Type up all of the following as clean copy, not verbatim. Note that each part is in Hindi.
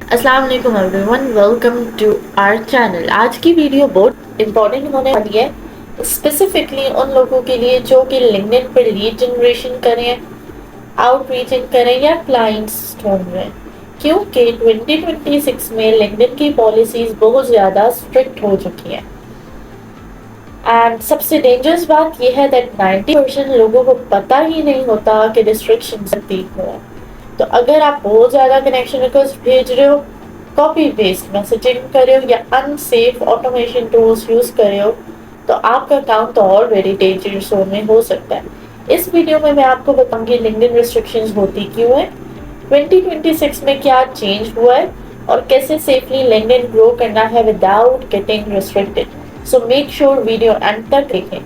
अस्सलाम वालेकुम everyone, welcome to our channel. आज की वीडियो बहुत इंपॉर्टेंट होने वाली है, स्पेसिफिकली उन लोगों के लिए जो कि लिंक्डइन पर लीड जनरेशन करें, आउटरीचिंग करें या क्लाइंट्स ढूंढ रहे हैं। क्योंकि 2026 में लिंक्डइन की पॉलिसीज बहुत ज़्यादा स्ट्रिक्ट हो चुकी हैं। एंड सबसे डेंजरस बात यह है दैट 90% लोगों को पता ही नहीं होता कि रिस्ट्रिक्शन ठीक हुआ। तो अगर आप बहुत ज़्यादा कनेक्शन रिक्वेस्ट भेज रहे हो, कॉपी पेस्ट मैसेजिंग कर रहे हो या अनसेफ ऑटोमेशन टूल्स यूज़ कर रहे हो, तो आपका अकाउंट तो ऑलरेडी डेंजर जोन में हो सकता है। इस वीडियो में मैं आपको बताऊंगी लिंक्डइन रिस्ट्रिक्शंस होती क्यों है, 2026 में क्या चेंज हुआ है और कैसे सेफली लिंक्डइन ग्रो करना है without getting restricted. So make sure video and तक देखें।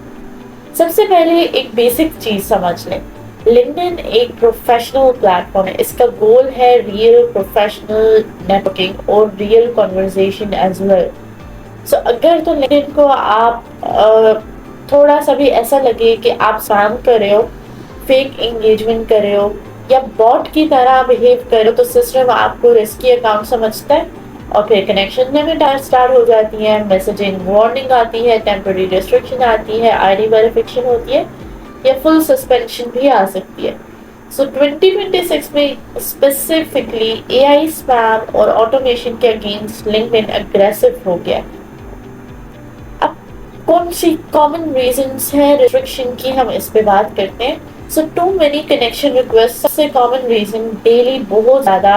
सबसे पहले एक बेसिक चीज समझ लें, लिंक्डइन एक प्रोफेशनल प्लेटफॉर्म है। इसका गोल है रियल प्रोफेशनल नेटवर्किंग और रियल कॉन्वर्जेशन एज वेल। सो अगर तो लिंक्डइन को आप थोड़ा सा भी ऐसा लगे कि आप स्पैम कर रहे हो, फेक एंगेजमेंट कर रहे हो या बॉट की तरह बिहेव कर रहे हो, तो सिस्टम आपको रिस्की अकाउंट समझता है और फिर कनेक्शन लिमिट स्टार्ट हो जाती है, मैसेजिंग वार्निंग आती है, टेम्पररी रिस्ट्रिक्शन आती है, आईडी वेरिफिकेशन होती है या फुल सस्पेंशन भी आ सकती है। सो 2026 में स्पेसिफिकली एआई स्पैम और ऑटोमेशन के अगेंस्ट लिंक्डइन अग्रेसिव हो गया। अब कौन सी कॉमन रीजंस है रिस्ट्रिक्शन की, हम इस पे बात करते हैं। सो टू मेनी कनेक्शन रिक्वेस्ट, सबसे कॉमन रीजन डेली बहुत ज़्यादा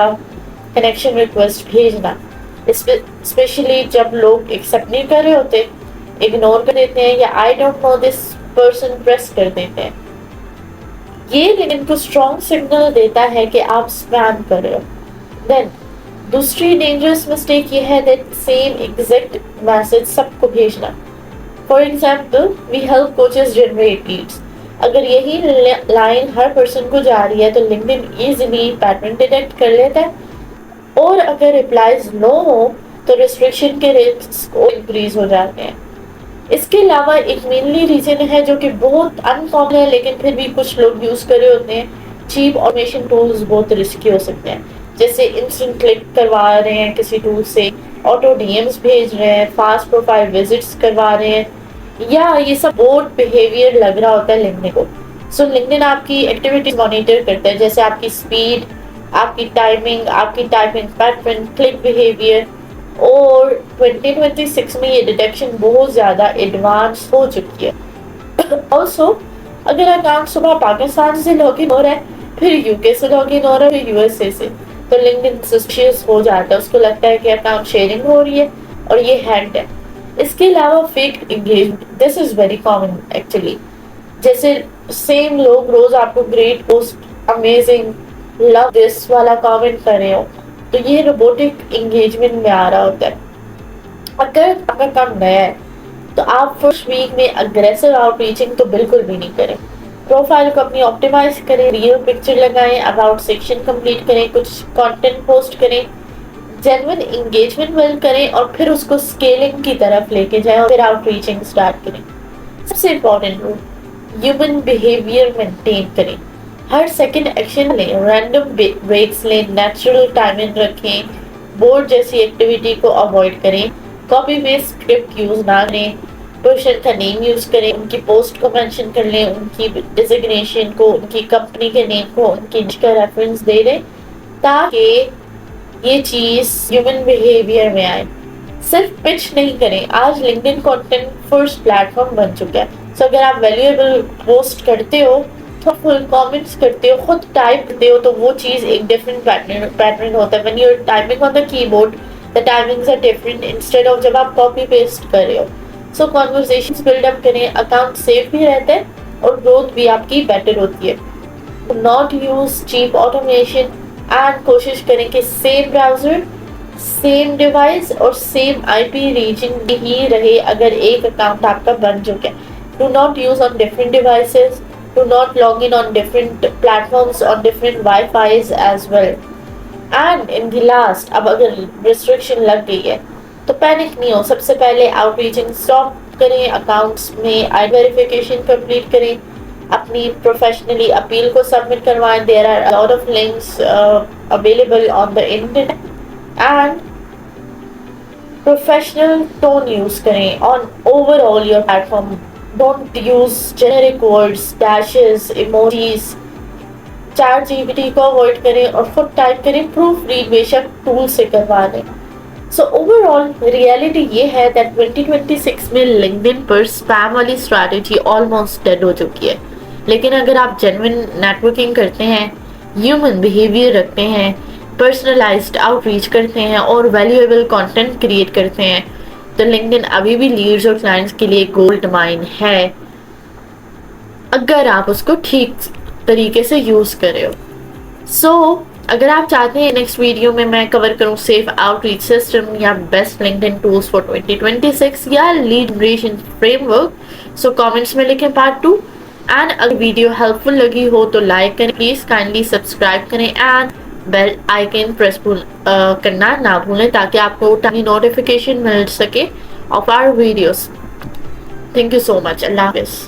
कनेक्शन रिक्वेस्ट भेजना, स्पेशली जब लोग एक्सेप्ट नहीं कर रहे होते, इग्नोर कर देते हैं या I don't know this person press कर देते हैं। ये लिंक्डइन को स्ट्रॉन्ग सिग्नल देता है कि आप स्पैम कर रहे हो। देन दूसरी डेंजरस मिस्टेक ये है दैट सेम एग्जैक्ट मैसेज सबको भेजना। For example, we help coaches generate leads. अगर यही लाइन हर पर्सन को जा रही है तो लिंक्डइन इजीली पैटर्न डिटेक्ट कर लेता है और अगर रिप्लाईज नो हो तो रिस्ट्रिक्शन के रिस्क इंक्रीज हो जाते हैं। इसके अलावा एक मेनली रीजन है जो कि बहुत अनकॉमन है लेकिन फिर भी कुछ लोग यूज कर रहे होते हैं, चीप ऑटोमेशन टूल्स बहुत रिस्की हो सकते हैं। जैसे इंस्टेंट क्लिक करवा रहे हैं किसी टूल से, ऑटो डीएम्स भेज रहे हैं, फास्ट प्रोफाइल विजिट्स करवा रहे हैं, या ये सब बोट बिहेवियर लग रहा होता है लिंक्डइन को। सो लिंक्डइन आपकी एक्टिविटीज मॉनिटर करता है, जैसे आपकी स्पीड, आपकी टाइमिंग, आपकी टाइपिंग पैटर्न, क्लिक बिहेवियर। और 2026 में ये डिटेक्शन बहुत ज़्यादा एडवांस हो चुकी है। ऑल्सो अगर अकाउंट सुबह पाकिस्तान से लॉगिन हो रहा है, फिर यूके से लॉगिन हो रहा है, फिर यूएसए से, तो लिंक्डइन सस्पिशियस हो जाता है। उसको लगता है कि अकाउंट शेयरिंग हो रही है और ये हैक्ड है। इसके अलावा fake engagement, this is very common actually. जैसे सेम लोग रोज आपको great post, amazing, love this वाला कमेंट कर रहे हो, तो ये रोबोटिक एंगेजमेंट में आ रहा होता है। अगर आपका काम नया है तो आप फर्स्ट वीक में अग्रेसिव आउटरीचिंग तो बिल्कुल भी नहीं करें। प्रोफाइल को अपनी ऑप्टिमाइज करें, रियल पिक्चर लगाएं, अबाउट सेक्शन कंप्लीट करें, कुछ कंटेंट पोस्ट करें, जेन्युइन एंगेजमेंट बिल्ड करें और फिर उसको स्केलिंग की तरफ लेके जाएं और फिर आउटरीचिंग स्टार्ट करें। सबसे important rule, human behaviour maintain करें। हर सेकंड एक्शन लें, रैंडम ब्रेक्स लें, नेचुरल टाइमिंग रखें, बोर्ड जैसी एक्टिविटी को अवॉइड करें, कॉपी पेस्ट स्क्रिप्ट यूज ना करें, पर्सन का नेम यूज करें, उनकी पोस्ट को मेंशन कर लें, उनकी डिजिग्नेशन को, उनकी कंपनी के नेम को, उनकी निच का रेफरेंस दे दें ताकि ये चीज ह्यूमन बिहेवियर में आए। सिर्फ पिच नहीं करें, आज लिंक्डइन कंटेंट फर्स्ट प्लेटफॉर्म बन चुका है। सो अगर आप वैल्यूएबल पोस्ट करते हो, फुल कमेंट्स करते हो, खुद टाइप करते हो, तो वो चीज एक डिफरेंट पैटर्न होता है। When you are typing on the keyboard, the timings are different instead of जब आप कॉपी पेस्ट कर रहे हो। सो कॉन्वर्सेशंस बिल्डअप करें, अकाउंट सेफ भी रहता है और ग्रोथ भी आपकी बेटर होती है। Not use cheap automation and कोशिश करें कि सेम ब्राउजर, सेम डिवाइस और सेम आईपी रीजन ही रहे अगर एक अकाउंट आपका बन चुका है। Do not use on different devices, do not log in on different platforms on different Wi-Fi's as well. And in the last, अब अगर restriction लग गई है तो पैनिक नहीं हो। सबसे पहले आउटरीचिंग स्टॉप करें, अकाउंट्स में आईडी वेरिफिकेशन कंप्लीट करें, अपनी प्रोफेशनली अपील को सबमिट करवाएं। There are lot of links available on the internet and professional tone use करें on overall your platform. Don't use generic words, dashes, emojis. Chat GPT को अवॉइड करें और खुद टाइप करें. प्रूफ रीड बेशक टूल से करवा लें. सो ओवरऑल रियलिटी ये है दैट 2026 में लिंक्डइन पर स्पैम वाली स्ट्रैटेजी ऑलमोस्ट डेड हो चुकी है. लेकिन अगर आप जेन्युइन नेटवर्किंग करते हैं, ह्यूमन बिहेवियर रखते हैं, पर्सनलाइज्ड आउटरीच करते हैं और वैल्यूएबल कंटेंट क्रिएट करते हैं, तो लिंक्डइन अभी भी लीड्स और क्लाइंट्स के लिए गोल्ड माइन है, अगर आप उसको ठीक तरीके से यूज कर रहे हो. सो अगर आप चाहते हैं नेक्स्ट वीडियो में मैं कवर करूं सेफ आउटरीच सिस्टम या बेस्ट लिंक्डइन टूल्स फॉर 2026 या lead generation framework, so comments में लिखें पार्ट 2. एंड अगर वीडियो हेल्पफुल लगी हो तो लाइक करें, प्लीज काइंडली सब्सक्राइब करें एंड बेल आइकन प्रेस करना ना भूलें ताकि आपको टाइमली नोटिफिकेशन मिल सके of our videos. Thank you so much. अल्लाह हाफिज़.